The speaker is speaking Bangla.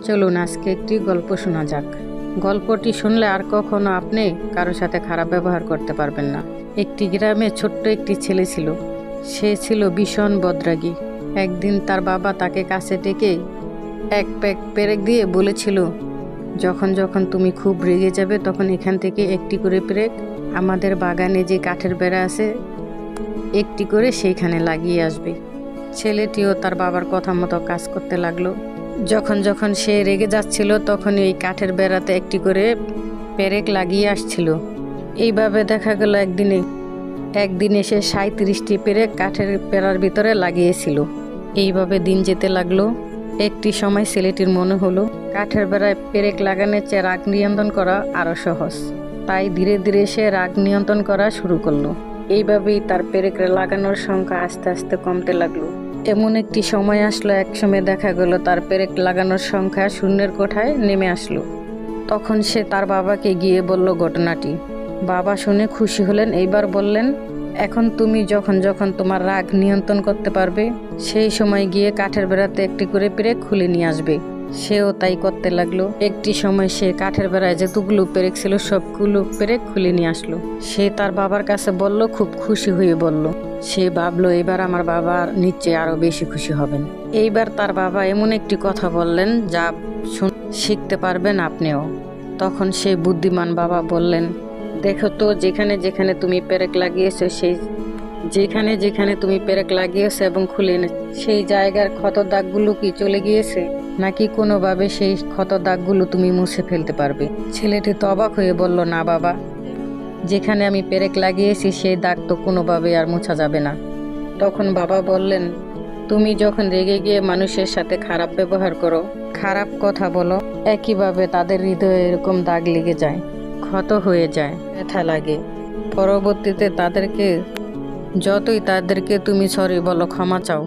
চলুন আজকে একটি গল্প শোনা যাক। গল্পটি শুনলে আর কখনো আপনি কারোর সাথে খারাপ ব্যবহার করতে পারবেন না। একটি গ্রামে ছোট্ট একটি ছেলে ছিল। সে ছিল ভীষণ বদরাগী। একদিন তার বাবা তাকে কাছে ডেকে এক প্যাক পেরেক দিয়ে বলেছিল, যখন যখন তুমি খুব রেগে যাবে তখন এখান থেকে একটি করে পেরেক আমাদের বাগানে যে কাঠের বেড়া আছে একটি করে সেইখানে লাগিয়ে আসবে। ছেলেটিও তার বাবার কথা মতো কাজ করতে লাগলো। যখন যখন সে রেগে যাচ্ছিল তখন এই কাঠের বেড়াতে একটি করে পেরেক লাগিয়ে আসছিল। এইভাবে দেখা গেল একদিনে সে 37টি পেরেক কাঠের বেড়ার ভিতরে লাগিয়েছিল। এইভাবে দিন যেতে লাগলো। একটি সময় ছেলেটির মনে হলো কাঠের বেড়ায় পেরেক লাগানোর চেয়ে রাগ নিয়ন্ত্রণ করা আরও সহজ। তাই ধীরে ধীরে সে রাগ নিয়ন্ত্রণ করা শুরু করলো। এইভাবেই তার পেরেক লাগানোর সংখ্যা আস্তে আস্তে কমতে লাগলো। এমন একটি সময় আসলো, এক সময় দেখা গেল তার পেরেক লাগানোর সংখ্যা শূন্যের কোঠায় নেমে আসলো। তখন সে তার বাবাকে গিয়ে বলল ঘটনাটি। বাবা শুনে খুশি হলেন। এইবার বললেন, এখন তুমি যখন যখন তোমার রাগ নিয়ন্ত্রণ করতে পারবে সেই সময় গিয়ে কাঠের বেড়াতে একটি করে পেরেক খুলে নিয়ে আসবে। সেও তাই করতে লাগলো। একটি সময় সে কাঠের বেড়ায় যতগুলো পেরেক ছিল সবগুলো পেরেক খুলে নিয়ে আসলো। সে তার বাবার কাছে বলল, খুব খুশি হয়ে বলল। সে ভাবলো এবার আমার বাবা নিশ্চয়ই আরো বেশি খুশি হবেন। এইবার তার বাবা এমন একটি কথা বললেন যা শিখতে পারবেন আপনিও। তখন সে বুদ্ধিমান বাবা বললেন, দেখো তো যেখানে যেখানে তুমি পেরেক লাগিয়েছো এবং খুলে সেই জায়গার ক্ষত দাগগুলো কি চলে গিয়েছে, নাকি কোনোভাবে সেই ক্ষত দাগগুলো তুমি মুছে ফেলতে পারবে? ছেলেটি তো অবাক হয়ে বলল, না বাবা, যেখানে আমি পেরেক লাগিয়েছি সেই দাগ তো কোনোভাবে আর মোছা যাবে না। তখন বাবা বললেন, তুমি যখন রেগে গিয়ে মানুষের সাথে খারাপ ব্যবহার করো, খারাপ কথা বলো, একইভাবে তাদের হৃদয়ে এরকম দাগ লেগে যায়, ক্ষত হয়ে যায়, ব্যথা লাগে। পরবর্তীতে যতই তাদেরকে তুমি সরি বলো, ক্ষমা চাও,